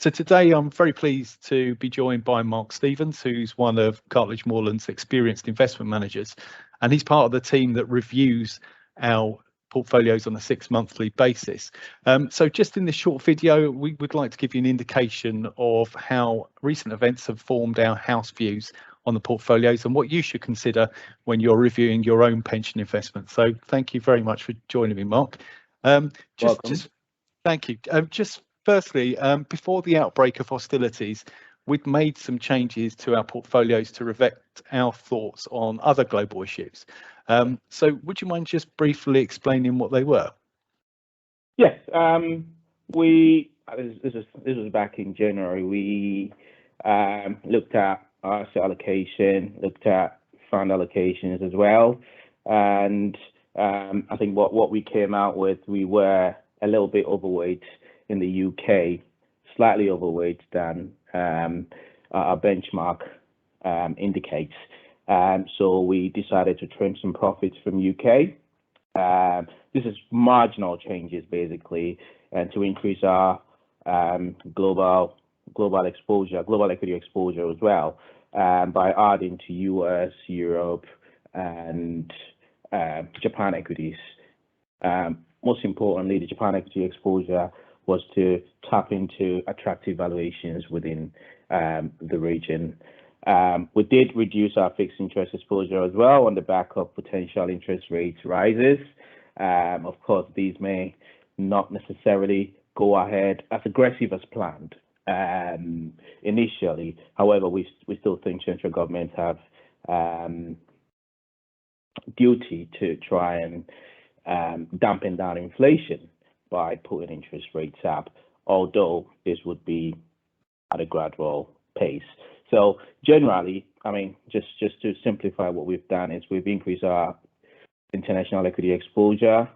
So today I'm very pleased to be joined by Mark Stevens, who's one of Cartlidge Morland's experienced investment managers, and he's part of the team that reviews our portfolios on a 6-monthly basis. So just in this short video, we would like to give you an indication of how recent events have formed our house views on the portfolios and what you should consider when you're reviewing your own pension investments. So thank you very much for joining me, Mark. Welcome. Thank you. Just firstly, before the outbreak of hostilities, we'd made some changes to our portfolios to reflect our thoughts on other global issues. So would you mind just briefly explaining what they were? Yes, this was back in January. We looked at our asset allocation, looked at fund allocations as well, and I think what we came out with, we were a little bit overweight in the UK, slightly overweight than our benchmark indicates. So we decided to trim some profits from UK. This is marginal changes basically, and to increase our global exposure, global equity exposure as well, by adding to US, Europe, and Japan equities. Most importantly, the Japan equity exposure was to tap into attractive valuations within the region. We did reduce our fixed interest exposure as well on the back of potential interest rate rises. Of course, these may not necessarily go ahead as aggressive as planned initially. However, we still think central governments have duty to try and dampen down inflation by putting interest rates up, although this would be at a gradual pace. So generally, I mean, just to simplify, what we've done is we've increased our international equity exposure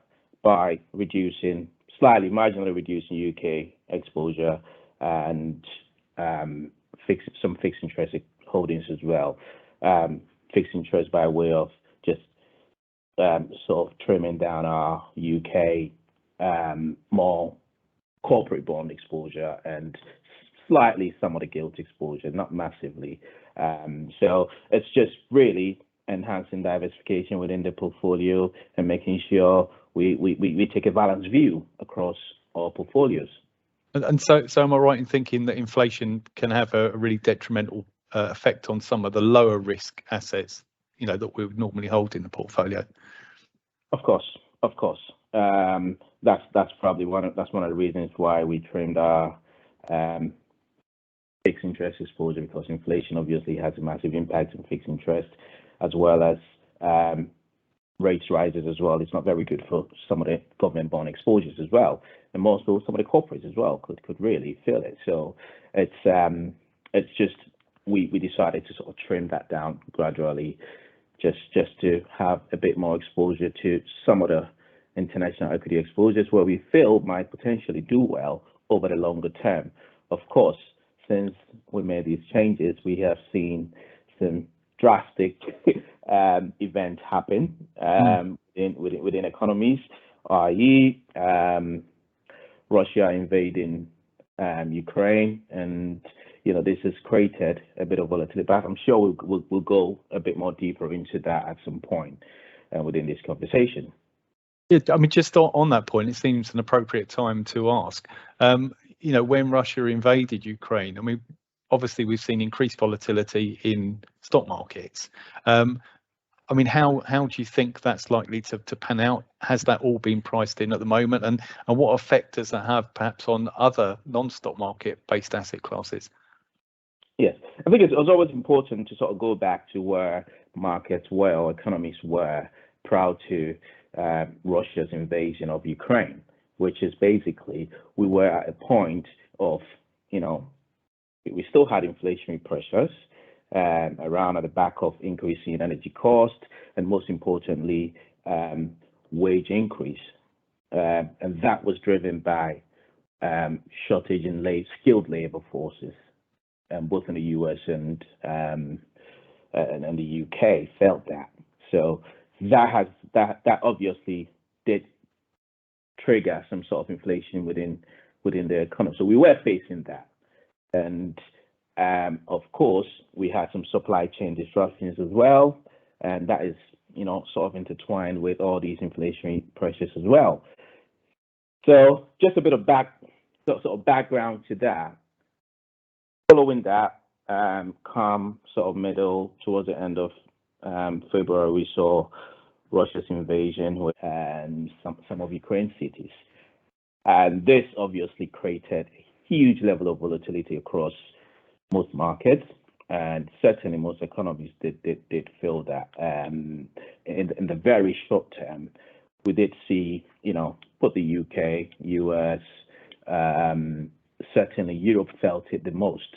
by marginally reducing UK exposure, and some fixed interest holdings as well. Fixed interest by way of just sort of trimming down our UK more corporate bond exposure and slightly some of the gilt exposure, not massively. So it's just really enhancing diversification within the portfolio and making sure we take a balanced view across our portfolios. And so am I right in thinking that inflation can have a really detrimental effect on some of the lower risk assets, that we would normally hold in the portfolio? Of course. That's probably one of the reasons why we trimmed our fixed interest exposure, because inflation obviously has a massive impact on fixed interest, as well as rates rises as well. It's not very good for some of the government bond exposures as well, and also some of the corporates as well could really feel it. So it's just we decided to sort of trim that down gradually, just to have a bit more exposure to some of the international equity exposures where we feel might potentially do well over the longer term. Of course, since we made these changes, we have seen some drastic events happen within economies, i.e., Russia invading Ukraine, and this has created a bit of volatility. But I'm sure we'll go a bit more deeper into that at some point within this conversation. Yeah, I mean, just on that point, it seems an appropriate time to ask. When Russia invaded Ukraine, I mean, obviously we've seen increased volatility in stock markets. I mean, how do you think that's likely to pan out? Has that all been priced in at the moment, and what effect does that have perhaps on other non-stock market based asset classes? Yes, I think it's always important to sort of go back to where markets were or economies were prior to Russia's invasion of Ukraine, which is basically we were at a point of, we still had inflationary pressures around at the back of increasing energy cost, and most importantly, wage increase. And that was driven by shortage in skilled labor forces, both in the US and the UK felt that. So that obviously did trigger some sort of inflation within the economy. So we were facing that. And of course, we had some supply chain disruptions as well, and that is, sort of intertwined with all these inflationary pressures as well. So just a bit of background to that. Following that, come sort of middle towards the end of February, we saw Russia's invasion and some of Ukraine cities, and this obviously created a huge level of volatility across most markets, and certainly most economies did feel that. In the very short term, we did see, both the UK, US, certainly Europe felt it the most.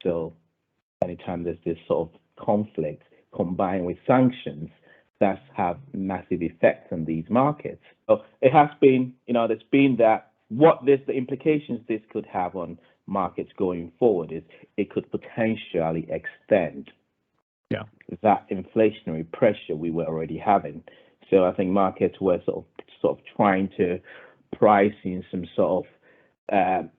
So anytime there's this sort of conflict combined with sanctions, that have massive effects on these markets. So it has been, there's been that. The implications this could have on markets going forward is it could potentially extend that inflationary pressure we were already having. So I think markets were sort of trying to price in some sort of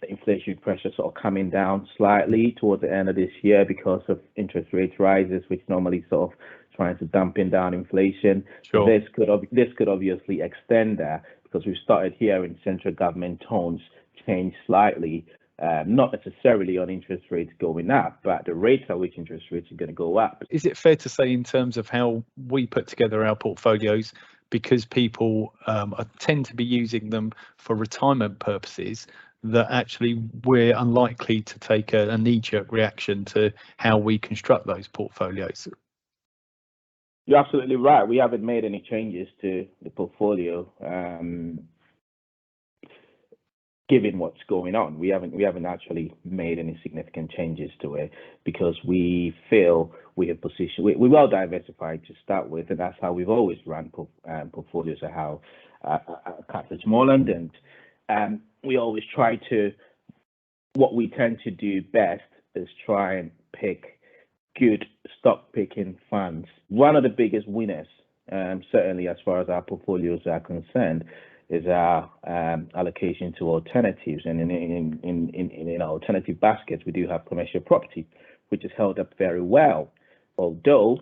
inflationary pressure sort of coming down slightly towards the end of this year because of interest rate rises, which normally sort of trying to dampen down inflation. Sure. This could obviously extend that because we've started hearing central government tones change slightly, not necessarily on interest rates going up, but the rates at which interest rates are going to go up. Is it fair to say, in terms of how we put together our portfolios, because people tend to be using them for retirement purposes, that actually we're unlikely to take a knee-jerk reaction to how we construct those portfolios? You're absolutely right. We haven't made any changes to the portfolio, given what's going on. We haven't actually made any significant changes to it because we feel we're well diversified to start with, and that's how we've always run portfolios at how Cartlidge Morland, and we always try to. What we tend to do best is try and pick good stock picking funds. One of the biggest winners, certainly as far as our portfolios are concerned, is our allocation to alternatives. And in our alternative baskets, we do have commercial property, which has held up very well, although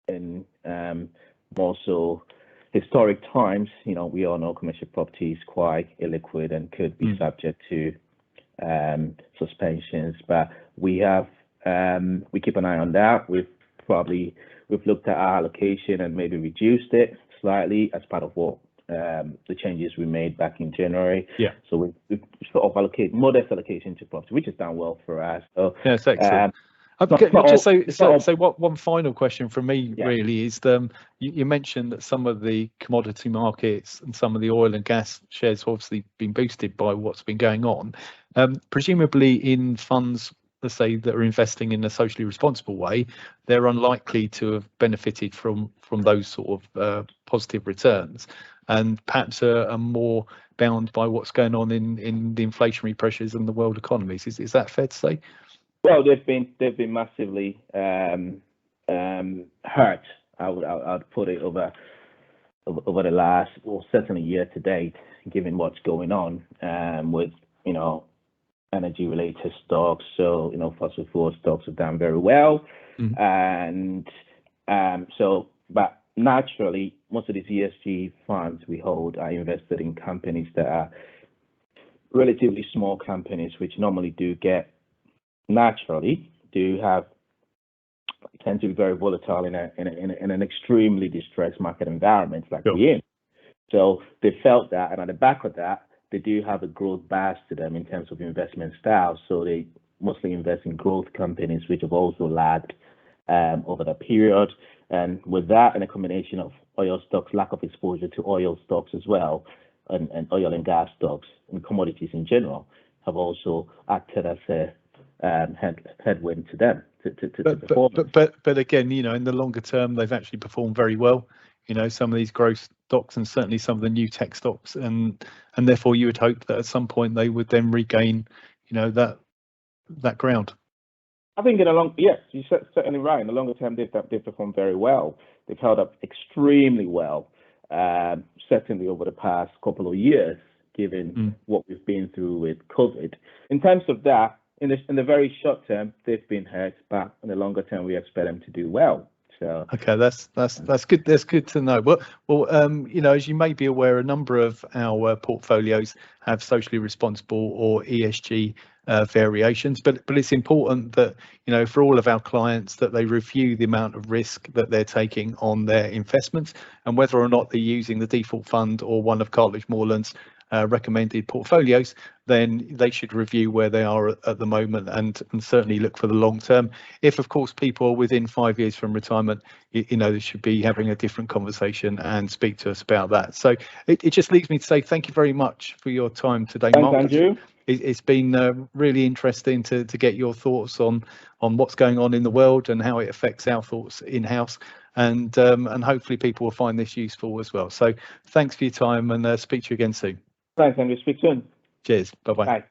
in more so historic times, we all know commercial property is quite illiquid and could be subject to suspensions. But we keep an eye on that. We've looked at our allocation and maybe reduced it slightly as part of what the changes we made back in January. Yeah. So we sort of allocate modest allocation to property, which has done well for us. So yes, excellent. One final question from me really is, you mentioned that some of the commodity markets and some of the oil and gas shares have obviously been boosted by what's been going on. Presumably in funds, let's say, that are investing in a socially responsible way, they're unlikely to have benefited from those sort of positive returns, and perhaps are more bound by what's going on in the inflationary pressures in the world economies. Is that fair to say? Well, they've been massively hurt. I'd put it over the last, well, certainly year to date, given what's going on with energy related stocks. So fossil fuel stocks have done very well, and but naturally, most of these ESG funds we hold are invested in companies that are relatively small companies, which normally tend to be very volatile in an extremely distressed market environment like we're in. So they felt that, and at the back of that, they do have a growth bias to them in terms of investment style. So they mostly invest in growth companies, which have also lagged over the period. And with that, and a combination of oil stocks, lack of exposure to oil stocks as well, and oil and gas stocks and commodities in general, have also acted as a headwind to them to performance. But again, in the longer term, they've actually performed very well. Some of these growth stocks and certainly some of the new tech stocks, and therefore you would hope that at some point they would then regain, that ground. I think yes, you're certainly right. In the longer term, they've performed very well. They've held up extremely well, certainly over the past couple of years, given what we've been through with COVID. In terms of that, in the very short term, they've been hurt, but in the longer term, we expect them to do well. So okay, that's good. That's good to know. Well, you know, as you may be aware, a number of our portfolios have socially responsible or ESG variations, but it's important that, you know, for all of our clients, that they review the amount of risk that they're taking on their investments, and whether or not they're using the default fund or one of Cartlidge Morland's recommended portfolios, then they should review where they are at the moment, and certainly look for the long term. If, of course, people are within 5 years from retirement, you know, they should be having a different conversation and speak to us about that. So it just leaves me to say thank you very much for your time today, thanks, Mark. Andrew. It's been really interesting to get your thoughts on what's going on in the world and how it affects our thoughts in-house, and hopefully people will find this useful as well. So thanks for your time, and speak to you again soon. Thanks, Andrew. Speak soon. Cheers. Bye-bye. Bye.